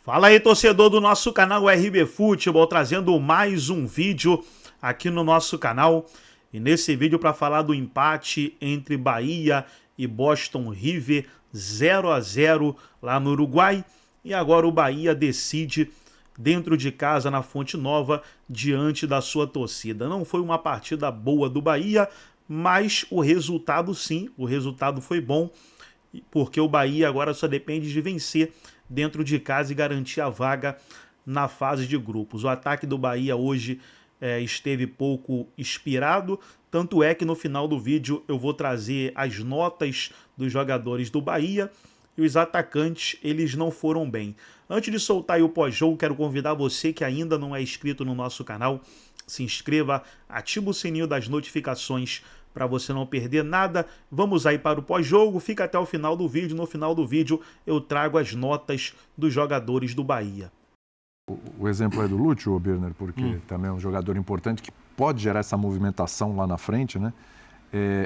Fala aí, torcedor do nosso canal RB Futebol, trazendo mais um vídeo aqui no nosso canal. E nesse vídeo para falar do empate entre Bahia e Boston River, 0-0 lá no Uruguai. E agora o Bahia decide dentro de casa na Fonte Nova, diante da sua torcida. Não foi uma partida boa do Bahia, mas o resultado sim, o resultado foi bom, porque o Bahia agora só depende de vencer dentro de casa e garantir a vaga na fase de grupos. O ataque do Bahia hoje esteve pouco inspirado, tanto é que no final do vídeo eu vou trazer as notas dos jogadores do Bahia e os atacantes, eles não foram bem. Antes de soltar aí o pós-jogo, quero convidar você que ainda não é inscrito no nosso canal, se inscreva, ativa o sininho das notificações para você não perder nada. Vamos aí para o pós-jogo, fica até o final do vídeo. No final do vídeo eu trago as notas dos jogadores do Bahia. O exemplo é do Lúcio, Birner, porque também é um jogador importante que pode gerar essa movimentação lá na frente, né?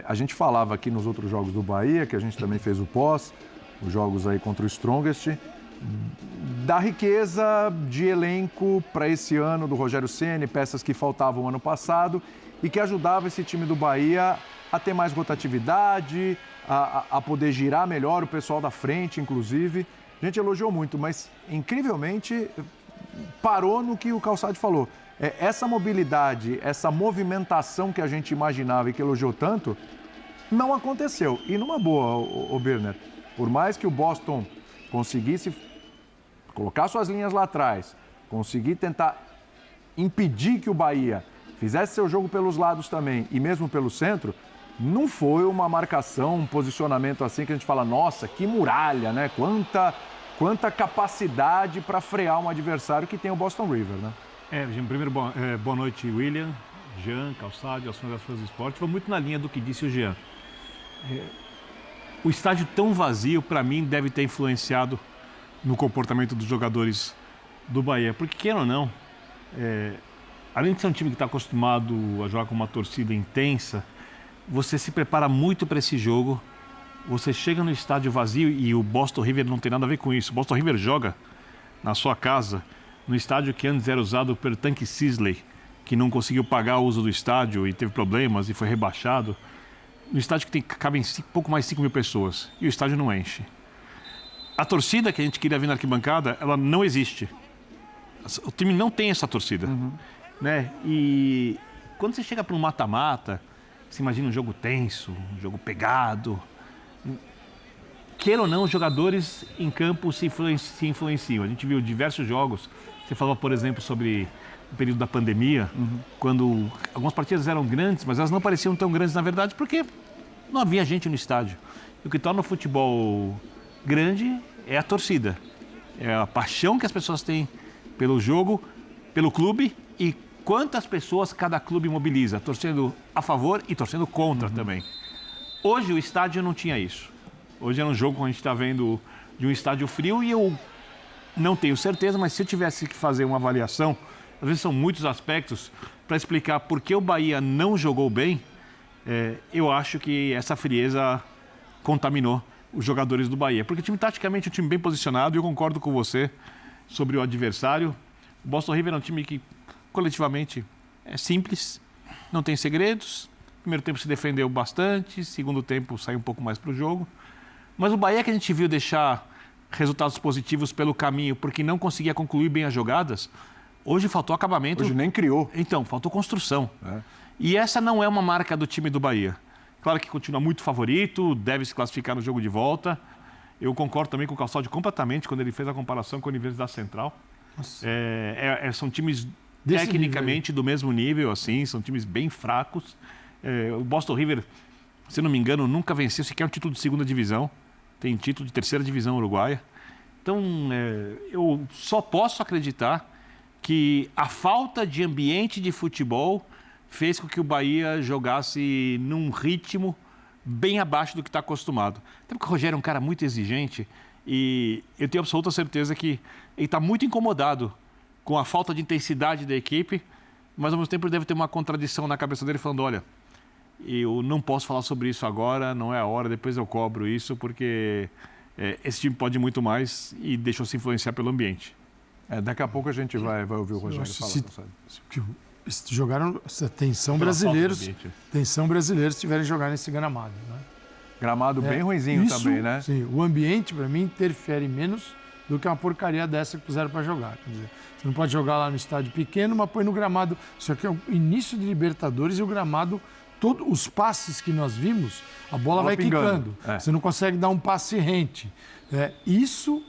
A gente falava aqui nos outros jogos do Bahia, que a gente também fez o pós, os jogos aí contra o Strongest, da riqueza de elenco para esse ano do Rogério Ceni, peças que faltavam ano passado e que ajudava esse time do Bahia a ter mais rotatividade, a poder girar melhor o pessoal da frente, inclusive. A gente elogiou muito, mas incrivelmente parou no que o Calçade falou. Essa mobilidade, essa movimentação que a gente imaginava e que elogiou tanto, não aconteceu. E numa boa, o Birner, por mais que o Boston conseguisse colocar suas linhas lá atrás, conseguir tentar impedir que o Bahia fizesse seu jogo pelos lados também e mesmo pelo centro, não foi uma marcação, um posicionamento assim que a gente fala, nossa, que muralha, né? Quanta capacidade para frear um adversário que tem o Boston River, né? Primeiro, boa noite, William, Jean, Calçade, aos fãs das fãs do esporte. Vou muito na linha do que disse o Jean. O estádio tão vazio, para mim, deve ter influenciado no comportamento dos jogadores do Bahia. Porque, queira ou não, além de ser um time que está acostumado a jogar com uma torcida intensa, você se prepara muito para esse jogo. Você chega no estádio vazio e o Boston River não tem nada a ver com isso. O Boston River joga na sua casa, no estádio que antes era usado pelo Tanque Sisley, que não conseguiu pagar o uso do estádio e teve problemas e foi rebaixado. No estádio que cabem pouco mais de 5 mil pessoas e o estádio não enche. A torcida que a gente queria ver na arquibancada, ela não existe. O time não tem essa torcida. Né? E quando você chega para um mata-mata, você imagina um jogo tenso, um jogo pegado. Queira ou não, os jogadores em campo se influenciam. A gente viu diversos jogos. Você falava, por exemplo, sobre o período da pandemia, quando algumas partidas eram grandes, mas elas não pareciam tão grandes na verdade, porque não havia gente no estádio. E o que torna o futebol grande é a torcida. É a paixão que as pessoas têm pelo jogo, pelo clube e quantas pessoas cada clube mobiliza, torcendo a favor e torcendo contra também. Hoje o estádio não tinha isso. Hoje era um jogo que a gente está vendo de um estádio frio e eu não tenho certeza, mas se eu tivesse que fazer uma avaliação, às vezes são muitos aspectos, para explicar por que o Bahia não jogou bem, eu acho que essa frieza contaminou os jogadores do Bahia. Porque o time, taticamente, é um time bem posicionado e eu concordo com você sobre o adversário. O Boston River é um time que, coletivamente, é simples, não tem segredos. Primeiro tempo se defendeu bastante, segundo tempo saiu um pouco mais para o jogo. Mas o Bahia que a gente viu deixar resultados positivos pelo caminho, porque não conseguia concluir bem as jogadas, hoje faltou acabamento. Hoje nem criou. Então, faltou construção. E essa não é uma marca do time do Bahia. Claro que continua muito favorito, deve se classificar no jogo de volta. Eu concordo também com o Calçade completamente quando ele fez a comparação com a Universidade Central. São times tecnicamente do mesmo nível, assim, são times bem fracos. O Boston River, se não me engano, nunca venceu sequer um título de segunda divisão. Tem título de terceira divisão uruguaia. Então, eu só posso acreditar que a falta de ambiente de futebol fez com que o Bahia jogasse num ritmo bem abaixo do que está acostumado. Até porque o Rogério é um cara muito exigente e eu tenho absoluta certeza que ele está muito incomodado com a falta de intensidade da equipe, mas ao mesmo tempo ele deve ter uma contradição na cabeça dele falando, olha, eu não posso falar sobre isso agora, não é a hora, depois eu cobro isso, porque esse time pode muito mais e deixou se influenciar pelo ambiente. Daqui a pouco a gente vai ouvir o Rogério falar. Se jogaram, atenção brasileiros, se tiverem jogar nesse gramado. Né? Gramado bem ruinzinho também, né? Sim, o ambiente, para mim, interfere menos do que uma porcaria dessa que puseram para jogar. Quer dizer, você não pode jogar lá no estádio pequeno, mas põe no gramado. Isso aqui é o início de Libertadores e o gramado, todos os passes que nós vimos, a bola vai quicando. Você não consegue dar um passe rente. Isso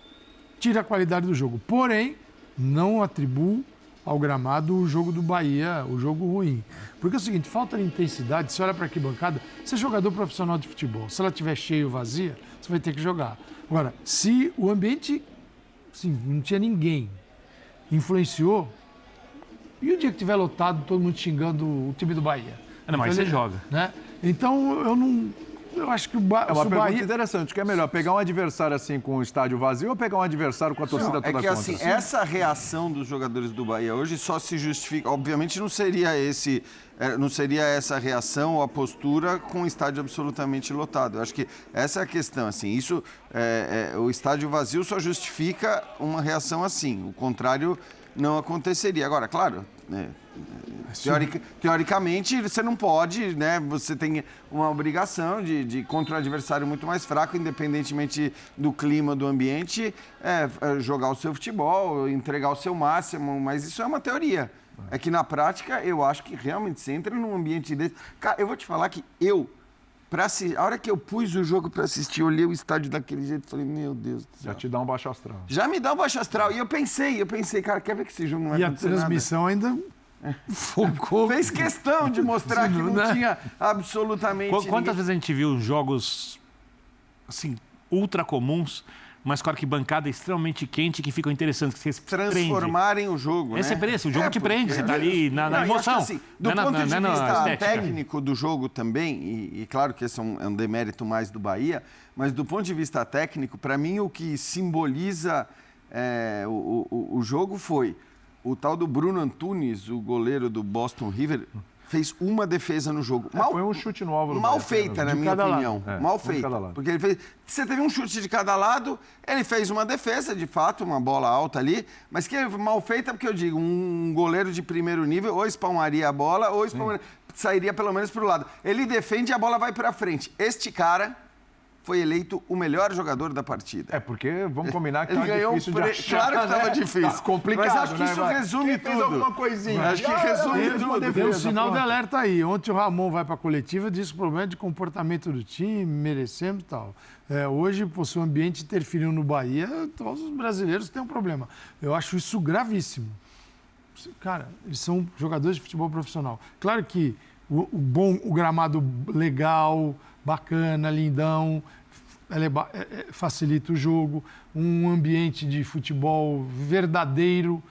tira a qualidade do jogo. Porém, não atribuo ao gramado o jogo do Bahia, o jogo ruim. Porque é o seguinte, falta de intensidade, você olha para a arquibancada, você é jogador profissional de futebol. Se ela estiver cheia ou vazia, você vai ter que jogar. Agora, se o ambiente, sim, não tinha ninguém, influenciou, e o dia que estiver lotado, todo mundo xingando o time do Bahia? Não, mas você joga. Né? Então, eu acho que o Bahia... É uma pergunta interessante. O que é melhor, pegar um adversário assim com o estádio vazio ou pegar um adversário com a torcida toda contra? Assim, essa reação dos jogadores do Bahia hoje só se justifica... Obviamente não seria essa reação ou a postura com o estádio absolutamente lotado. Eu acho que essa é a questão. Assim, o estádio vazio só justifica uma reação assim. O contrário não aconteceria. Agora, claro... Teoricamente, você não pode, né? Você tem uma obrigação de contra um adversário muito mais fraco, independentemente do clima do ambiente, jogar o seu futebol, entregar o seu máximo, mas isso é uma teoria. É que na prática, eu acho que realmente você entra num ambiente desse... Cara, eu vou te falar que a hora que eu pus o jogo para assistir, eu olhei o estádio daquele jeito e falei, meu Deus do céu. Já te dá um baixo astral. Já me dá um baixo astral. E eu pensei, cara, quer ver que esse jogo não vai acontecer nada? E a transmissão ainda focou. Fez questão de mostrar que não tinha absolutamente Quantas vezes a gente viu jogos, assim, ultra comuns, mas com a arquibancada extremamente quente, que ficam interessantes, que você transformarem o jogo, né? Você prende, o jogo te prende, você tá ali na emoção. Assim, do ponto de vista técnico do jogo também, e claro que esse é um demérito mais do Bahia, mas do ponto de vista técnico, para mim o que simboliza o jogo foi o tal do Bruno Antunes, o goleiro do Boston River, fez uma defesa no jogo. Foi um chute no alvo do mal Bahia, feita, na minha opinião. Mal feita. Porque ele fez. Você teve um chute de cada lado, ele fez uma defesa, de fato, uma bola alta ali, mas que é mal feita, porque eu digo, um goleiro de primeiro nível ou espalmaria a bola, ou sairia pelo menos para o lado. Ele defende e a bola vai para frente. Este cara foi eleito o melhor jogador da partida. Porque vamos combinar que ele ganhou difícil de achar. Claro que estava difícil. Tá complicado, mas acho que isso resume tudo. Fez alguma coisinha. Acho que resume tudo. Deu um sinal de alerta aí. Ontem o Ramon vai para a coletiva e disse o problema de comportamento do time, merecemos e tal. Hoje, se o ambiente interferiu no Bahia, todos os brasileiros têm um problema. Eu acho isso gravíssimo. Cara, eles são jogadores de futebol profissional. Claro que o gramado legal, bacana, lindão, facilita o jogo, um ambiente de futebol verdadeiro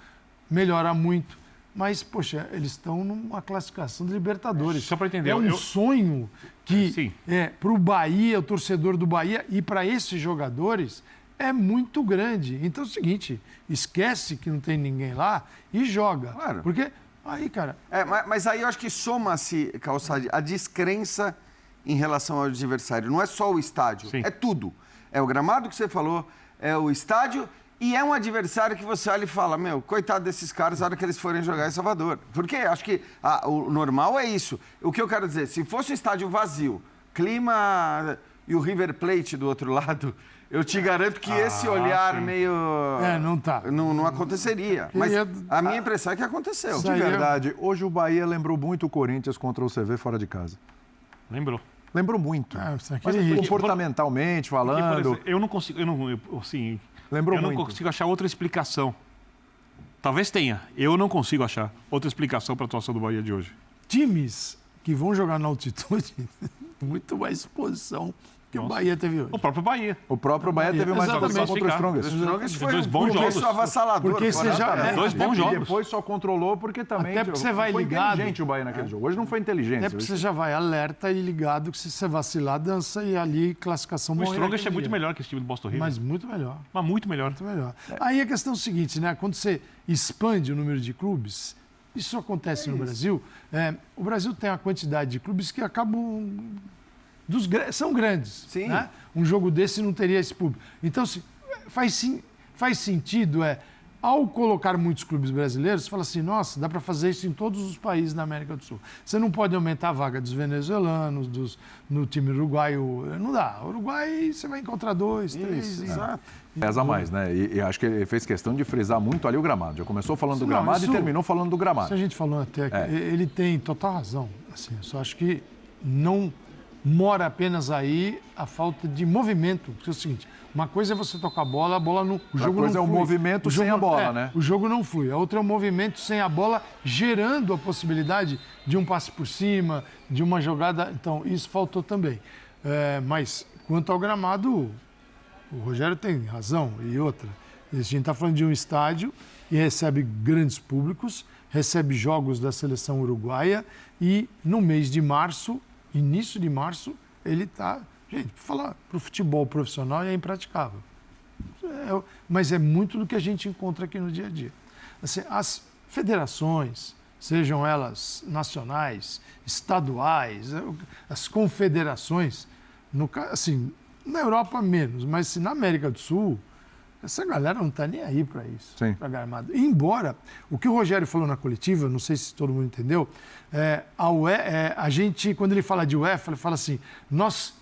melhora muito. Mas, poxa, eles estão numa classificação de Libertadores. Só para entender. É um sonho que, para o Bahia, o torcedor do Bahia, e para esses jogadores, é muito grande. Então é o seguinte, esquece que não tem ninguém lá e joga. Claro. Porque aí, cara... Mas aí eu acho que soma-se, Calçade, a descrença em relação ao adversário. Não é só o estádio, é tudo. É o gramado que você falou, é o estádio e é um adversário que você olha e fala, coitado desses caras na hora que eles forem jogar em Salvador. Porque acho que o normal é isso. O que eu quero dizer, se fosse um estádio vazio, clima e o River Plate do outro lado, eu te garanto que esse olhar meio... Não aconteceria. Mas a minha impressão é que aconteceu. De verdade, hoje o Bahia lembrou muito o Corinthians contra o CV fora de casa. Lembrou muito. Mas comportamentalmente falando. Porque, por exemplo, eu não consigo. Não consigo achar outra explicação. Talvez tenha. Eu não consigo achar outra explicação para a atuação do Bahia de hoje. Times que vão jogar na altitude, muito mais exposição que o Bahia teve hoje. O próprio Bahia. O próprio Bahia teve mais exposição contra o Strongest. O Strongest foi dois bons jogos. Avassalador. Porque você já... dois bons jogos. Depois só controlou porque também... Até porque você vai foi ligado. Inteligente o Bahia naquele jogo. Hoje não foi inteligente. Até porque você já vai alerta e ligado que se você vacilar, dança e ali classificação... O Strongest é muito melhor que esse time do Boston River. Mas muito melhor. Mas muito melhor. Muito melhor. Aí a questão é o seguinte, né? Quando você expande o número de clubes, isso acontece no Brasil. O Brasil tem uma quantidade de clubes que acabam... são grandes. Sim. Né? Um jogo desse não teria esse público. Então, faz sentido ao colocar muitos clubes brasileiros, você fala assim, nossa, dá para fazer isso em todos os países da América do Sul. Você não pode aumentar a vaga dos venezuelanos, no time uruguaio, não dá. Uruguai, você vai encontrar 2, 3. Exato. Pesa mais, né? E acho que ele fez questão de frisar muito ali o gramado. Já começou falando do gramado e terminou falando do gramado. Isso a gente falou até que ele tem total razão. Assim, eu só acho que não mora apenas aí a falta de movimento. Porque é o seguinte, uma coisa é você tocar a bola não... O jogo não coisa é o flui. movimento sem a bola, né? O jogo não flui. A outra é o movimento sem a bola, gerando a possibilidade de um passe por cima, de uma jogada... Então, isso faltou também. Mas, quanto ao gramado, o Rogério tem razão. E outra, a gente está falando de um estádio e recebe grandes públicos, recebe jogos da seleção uruguaia e, no mês de março, início de março, ele está... Gente, para falar para o futebol profissional é impraticável. Mas é muito do que a gente encontra aqui no dia a dia. Assim, as federações, sejam elas nacionais, estaduais, as confederações, assim, na Europa menos, mas assim, na América do Sul, essa galera não está nem aí para isso, para gramado. Embora, o que o Rogério falou na coletiva, não sei se todo mundo entendeu, a gente, quando ele fala de UEFA, ele fala assim, nós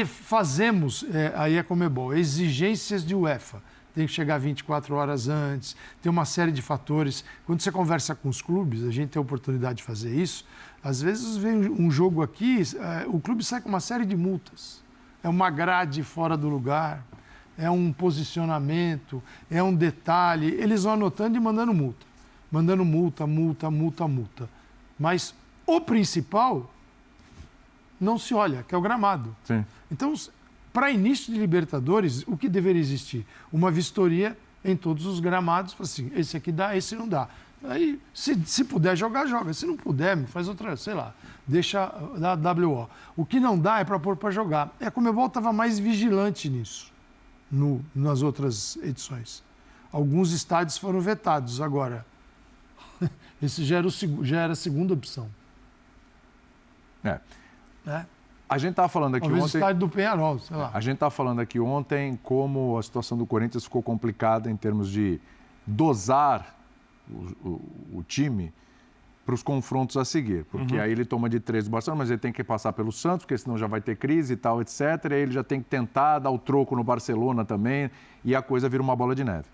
fazemos, aí é Conmebol, exigências de UEFA. Tem que chegar 24 horas antes, tem uma série de fatores. Quando você conversa com os clubes, a gente tem a oportunidade de fazer isso, às vezes vem um jogo aqui, o clube sai com uma série de multas. É uma grade fora do lugar, é um posicionamento, é um detalhe. Eles vão anotando e mandando multa. Mandando multa. Mas o principal não se olha, que é o gramado. Sim. Então, para início de Libertadores, o que deveria existir? Uma vistoria em todos os gramados, assim, esse aqui dá, esse não dá. Aí, se puder jogar, joga. Se não puder, faz outra, sei lá, deixa da WO. O que não dá é para pôr para jogar. A Conmebol estava mais vigilante nisso, nas outras edições. Alguns estádios foram vetados. Agora, esse já era a segunda opção. A gente estava falando aqui talvez ontem... o estádio do Peñarol, sei lá. A gente estava falando aqui ontem como a situação do Corinthians ficou complicada em termos de dosar o time para os confrontos a seguir. Porque aí ele toma de 3 do Barcelona, mas ele tem que passar pelo Santos, porque senão já vai ter crise e tal, etc. E aí ele já tem que tentar dar o troco no Barcelona também, e a coisa vira uma bola de neve.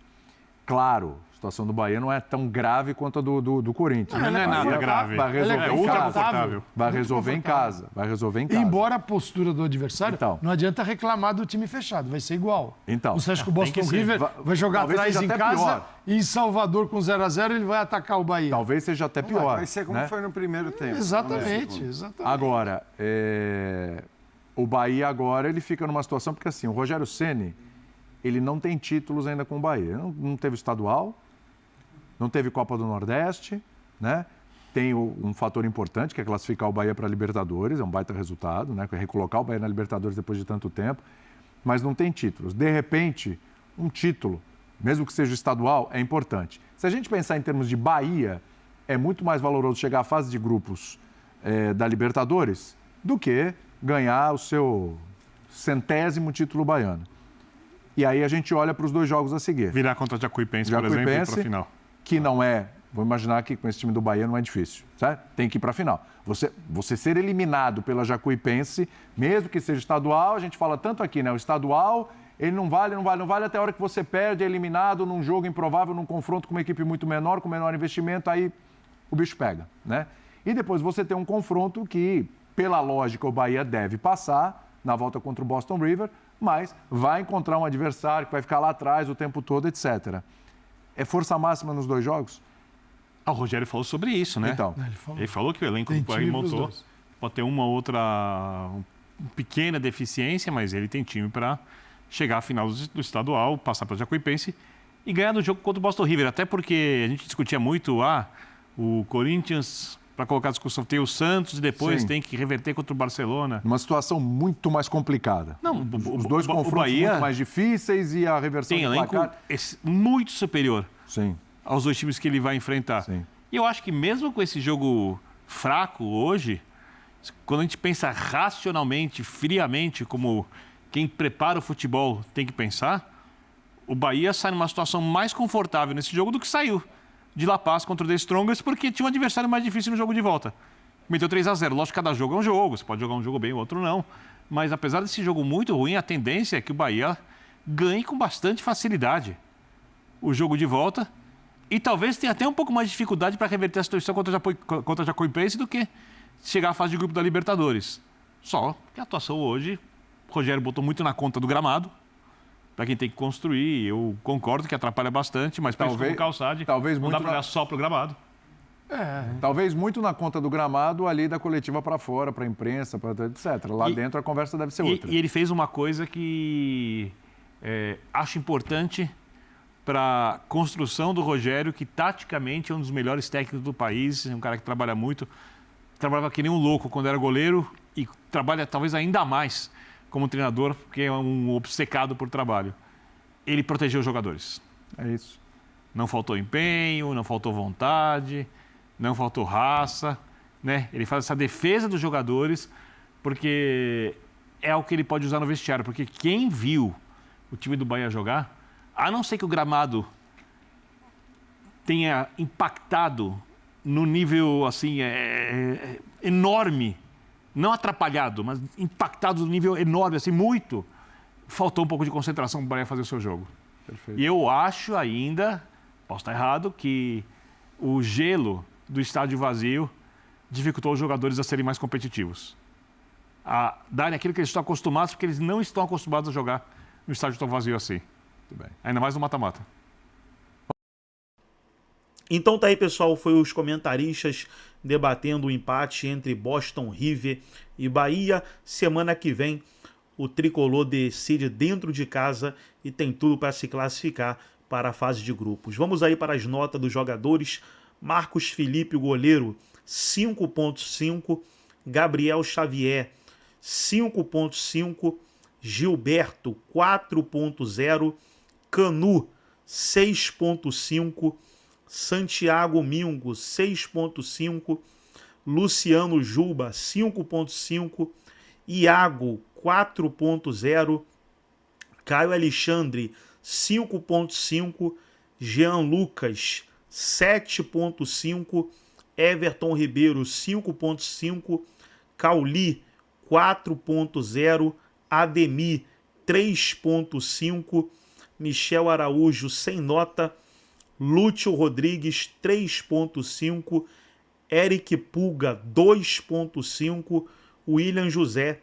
Claro, a situação do Bahia não é tão grave quanto a do Corinthians. Não é nada grave. Vai resolver É ultra confortável. Vai resolver em casa. Embora a postura do adversário, Então. não adianta reclamar do time fechado, vai ser igual. Então. Você acha que o Boston River vai jogar Talvez atrás seja em até casa pior. e em Salvador com 0-0 ele vai atacar o Bahia? Talvez seja até pior. Vai ser como né? foi no primeiro tempo. Exatamente. Agora, o Bahia agora ele fica numa situação, porque assim, o Rogério Ceni, ele não tem títulos ainda com o Bahia. Não teve estadual, não teve Copa do Nordeste, né? Tem um fator importante, que é classificar o Bahia para a Libertadores, é um baita resultado, né? Recolocar o Bahia na Libertadores depois de tanto tempo, mas não tem títulos. De repente, um título, mesmo que seja estadual, é importante. Se a gente pensar em termos de Bahia, é muito mais valoroso chegar à fase de grupos da Libertadores do que ganhar o seu 100º título baiano. E aí a gente olha para os 2 jogos a seguir. Virar contra a Jacuipense, por exemplo, para a final. Que não é, vou imaginar que com esse time do Bahia não é difícil, certo? Tem que ir para a final. Você ser eliminado pela Jacuipense, mesmo que seja estadual, a gente fala tanto aqui, né? O estadual, ele não vale até a hora que você perde, é eliminado num jogo improvável, num confronto com uma equipe muito menor, com menor investimento, aí o bicho pega, né? E depois você tem um confronto que, pela lógica, o Bahia deve passar na volta contra o Boston River, mas vai encontrar um adversário que vai ficar lá atrás o tempo todo, etc. É força máxima nos 2 jogos? O Rogério falou sobre isso, né? Então. Ele falou que o elenco que ele montou pode ter uma outra pequena deficiência, mas ele tem time para chegar à final do estadual, passar para o Jacuipense e ganhar no jogo contra o Boston River. Até porque a gente discutia muito o Corinthians, para colocar a discussão, tem o Santos e depois tem que reverter contra o Barcelona. Uma situação muito mais complicada. Não, os 2 confrontos Bahia muito mais difíceis e a reversão tem do elenco placar. muito superior Sim. aos 2 times que ele vai enfrentar. Sim. E eu acho que mesmo com esse jogo fraco hoje, quando a gente pensa racionalmente, friamente, como quem prepara o futebol tem que pensar, o Bahia sai numa situação mais confortável nesse jogo do que saiu de La Paz contra o The Strongest, porque tinha um adversário mais difícil no jogo de volta. Meteu 3-0. Lógico que cada jogo é um jogo. Você pode jogar um jogo bem, o outro não. Mas apesar desse jogo muito ruim, a tendência é que o Bahia ganhe com bastante facilidade o jogo de volta. E talvez tenha até um pouco mais de dificuldade para reverter a situação contra a Jacuipense do que chegar à fase de grupo da Libertadores. Só que a atuação hoje, o Rogério botou muito na conta do gramado, para quem tem que construir. Eu concordo que atrapalha bastante, mas para o Calçade, não dá para olhar só para o gramado. Talvez muito na conta do gramado, ali da coletiva para fora, para a imprensa, etc. Lá dentro a conversa deve ser outra. E ele fez uma coisa que acho importante para a construção do Rogério, que taticamente é um dos melhores técnicos do país, um cara que trabalha muito, trabalhava que nem um louco quando era goleiro e trabalha talvez ainda mais como treinador, porque é um obcecado por trabalho. Ele protegeu os jogadores. É isso. Não faltou empenho, não faltou vontade, não faltou raça, né? Ele faz essa defesa dos jogadores, porque é o que ele pode usar no vestiário. Porque quem viu o time do Bahia jogar, a não ser que o gramado tenha impactado no nível assim enorme, não atrapalhado, mas impactado no nível enorme, assim, muito, faltou um pouco de concentração para o Bahia fazer o seu jogo. Perfeito. E eu acho ainda, posso estar errado, que o gelo do estádio vazio dificultou os jogadores a serem mais competitivos. A darem aquilo que eles estão acostumados, porque eles não estão acostumados a jogar no estádio tão vazio assim. Muito bem. Ainda mais no mata-mata. Então tá aí, pessoal, foi os comentaristas debatendo o empate entre Boston River e Bahia. Semana que vem o Tricolor decide dentro de casa e tem tudo para se classificar para a fase de grupos. Vamos aí para as notas dos jogadores. Marcos Felipe, o goleiro, 5.5. Gabriel Xavier, 5.5. Gilberto, 4.0. Canu, 6.5. Santiago Mingo, 6.5. Luciano Juba, 5.5. Iago, 4.0. Caio Alexandre, 5.5. Jean Lucas, 7.5. Everton Ribeiro, 5.5. Cauli, 4.0. Ademir, 3.5. Michel Araújo, sem nota. Lúcio Rodrigues, 3.5. Eric Pulga, 2.5. William José,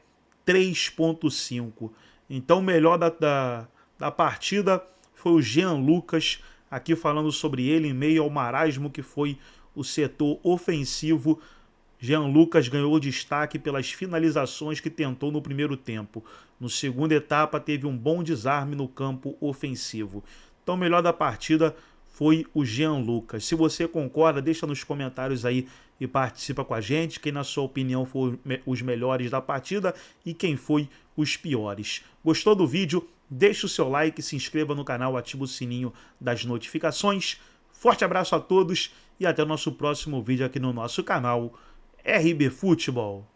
3.5. Então o melhor da partida foi o Jean Lucas, aqui falando sobre ele em meio ao marasmo que foi o setor ofensivo. Jean Lucas ganhou destaque pelas finalizações que tentou no primeiro tempo. No segunda etapa teve um bom desarme no campo ofensivo. Então o melhor da partida foi o Jean Lucas. Se você concorda, deixa nos comentários aí e participa com a gente. Quem na sua opinião foi os melhores da partida e quem foi os piores. Gostou do vídeo? Deixa o seu like, se inscreva no canal, ativa o sininho das notificações. Forte abraço a todos e até o nosso próximo vídeo aqui no nosso canal RB Futebol.